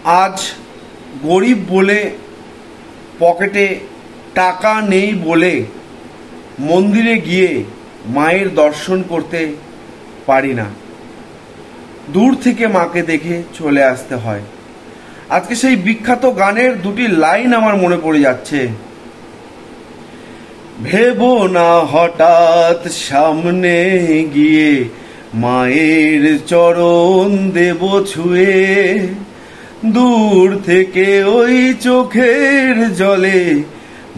আজ গরিব বলে, পকেটে টাকা নেই বলে মন্দিরে গিয়ে মায়ের দর্শন করতে পারি না। দূর থেকে মাকে দেখে চলে আসতে হয়। আজকে সেই বিখ্যাত গানের দুটি লাইন আমার মনে পড়ে যাচ্ছে। ভেবো না হঠাৎ সামনে গিয়ে মায়ের চরণ দেব ছুঁয়ে, দূর থেকে ওই চোখের জলে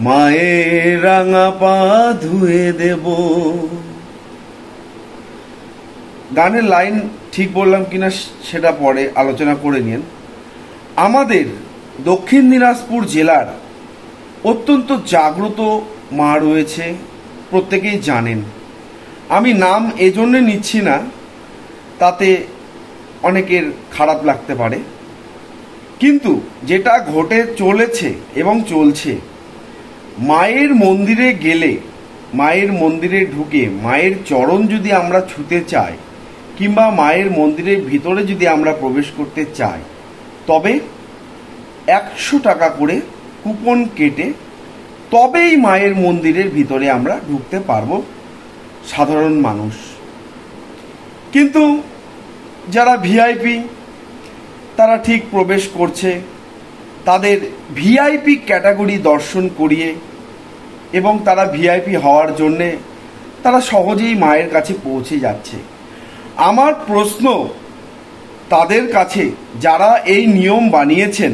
মায়ের রাঙা পা ধুয়ে দেব। গানের লাইন ঠিক বললাম কিনা সেটা পরে আলোচনা করে নিন। আমাদের দক্ষিণ দিনাজপুর জেলার অত্যন্ত জাগ্রত মা রয়েছে, প্রত্যেকেই জানেন। আমি নাম এজন্য নিচ্ছি না, তাতে অনেকের খারাপ লাগতে পারে, কিন্তু যেটা ঘটে চলেছে এবং চলছে, মায়ের মন্দিরে গেলে, মায়ের মন্দিরে ঢুকে মায়ের চরণ যদি আমরা ছুঁতে চাই কিংবা মায়ের মন্দিরের ভিতরে যদি আমরা প্রবেশ করতে চাই, তবে 100 টাকা করে কুপন কেটে তবেই মায়ের মন্দিরের ভিতরে আমরা ঢুকতে পারবো সাধারণ মানুষ। কিন্তু যারা ভিআইপি তারা ঠিক প্রবেশ করছে, তাদের ভিআইপি ক্যাটাগরি দর্শন করিয়ে এবং তারা ভিআইপি হওয়ার জন্যে তারা সহজেই মায়ের কাছে পৌঁছে যাচ্ছে। আমার প্রশ্ন তাদের কাছে, যারা এই নিয়ম বানিয়েছেন,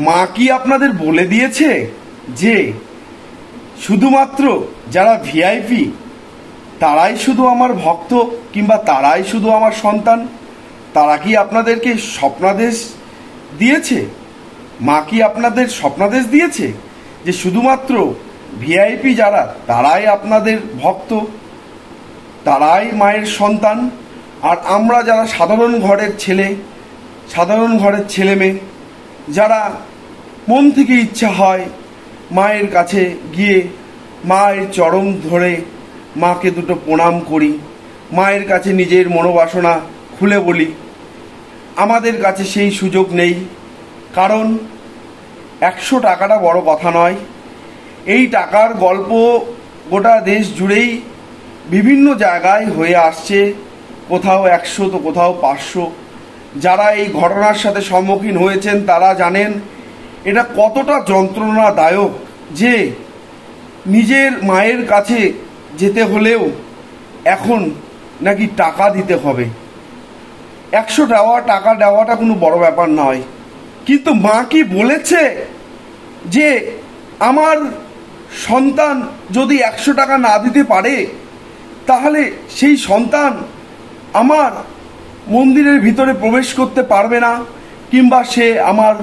মা কি আপনাদের বলে দিয়েছে যে শুধুমাত্র যারা ভিআইপি তারাই শুধু আমার ভক্ত কিংবা তারাই শুধু আমার সন্তান? তারা কি আপনাদেরকে স্বপ্নাদেশ দিয়েছে? মা কি আপনাদের স্বপ্নাদেশ দিয়েছে যে শুধুমাত্র ভিআইপি যারা তারাই আপনাদের ভক্ত, তারাই মায়ের সন্তান, আর আমরা যারা সাধারণ ঘরের ছেলে, সাধারণ ঘরের ছেলে মেয়ে, যারা মন থেকে ইচ্ছা হয় মায়ের কাছে গিয়ে মায়ের চরণ ধরে মাকে দুটো প্রণাম করি, মায়ের কাছে নিজের মনোবাসনা খুলে বলি, আমাদের কাছে সেই সুযোগ নেই। কারণ 100 টাকাটা বড় কথা নয়। এই টাকার গল্প গোটা দেশ জুড়েই বিভিন্ন জায়গায় হয়ে আসছে, কোথাও 100 তো কোথাও 500। যারা এই ঘটনার সাথে সম্মুখীন হয়েছেন তারা জানেন এটা কতটা যন্ত্রণাদায়ক যে নিজের মায়ের কাছে যেতে হলেও এখন নাকি টাকা দিতে হবে। 100 টাকা দেওয়াটা কোনো বড় ব্যাপার নয়, কিন্তু মা কি বলেছে যে আমার সন্তান যদি 100 টাকা না দিতে পারে তাহলে সেই সন্তান আমার মন্দিরের ভিতরে প্রবেশ করতে পারবে না কিংবা সে আমার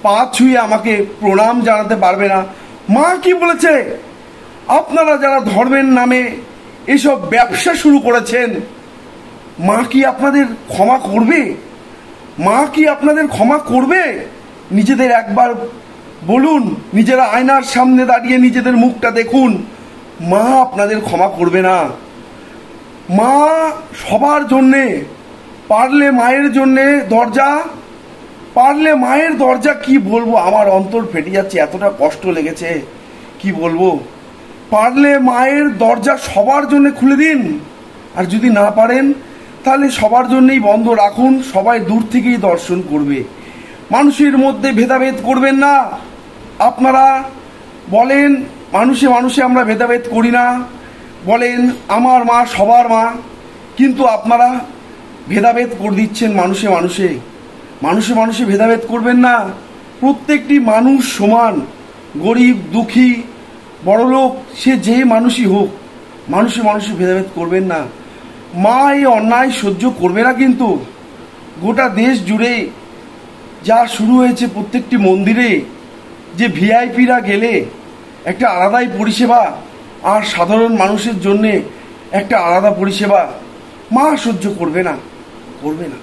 পা ছুঁয়ে আমাকে প্রণাম জানাতে পারবে না? মা কি বলেছে? আপনারা যারা ধর্মের নামে এসব ব্যবসা শুরু করেছেন, মা কি আপনাদের ক্ষমা করবে? মা কি আপনাদের ক্ষমা করবে? নিজেদের একবার বলুন, নিজেরা আয়নার সামনে দাঁড়িয়ে নিজেদের মুখটা দেখুন, মা আপনাদের ক্ষমা করবে না। মা সবার জন্যে, পারলে মায়ের জন্যে দরজা, পারলে মায়ের দরজা, কি বলবো, আমার অন্তর ফেটে যাচ্ছে, এতটা কষ্ট লেগেছে কি বলবো। পারলে মায়ের দরজা সবার জন্য খুলে দিন, আর যদি না পারেন তাহলে সবার জন্যই বন্ধ রাখুন, সবাই দূর থেকেই দর্শন করবে। মানুষের মধ্যে ভেদাভেদ করবেন না। আপনারা বলেন মানুষে মানুষে আমরা ভেদাভেদ করি না, বলেন আমার মা সবার মা, কিন্তু আপনারা ভেদাভেদ করে দিচ্ছেন মানুষে মানুষে। মানুষে মানুষে ভেদাভেদ করবেন না। প্রত্যেকটি মানুষ সমান, গরিব দুঃখী বড়লোক সে যে মানুষই হোক, মানুষে মানুষে ভেদাভেদ করবেন না। মা এই অন্যায় সহ্য করবে না। কিন্তু গোটা দেশ জুড়ে যা শুরু হয়েছে, প্রত্যেকটি মন্দিরে যে ভিআইপিরা গেলে একটা আলাদাই পরিষেবা আর সাধারণ মানুষের জন্যে একটা আলাদা পরিষেবা, মা সহ্য করবে না, করবে না।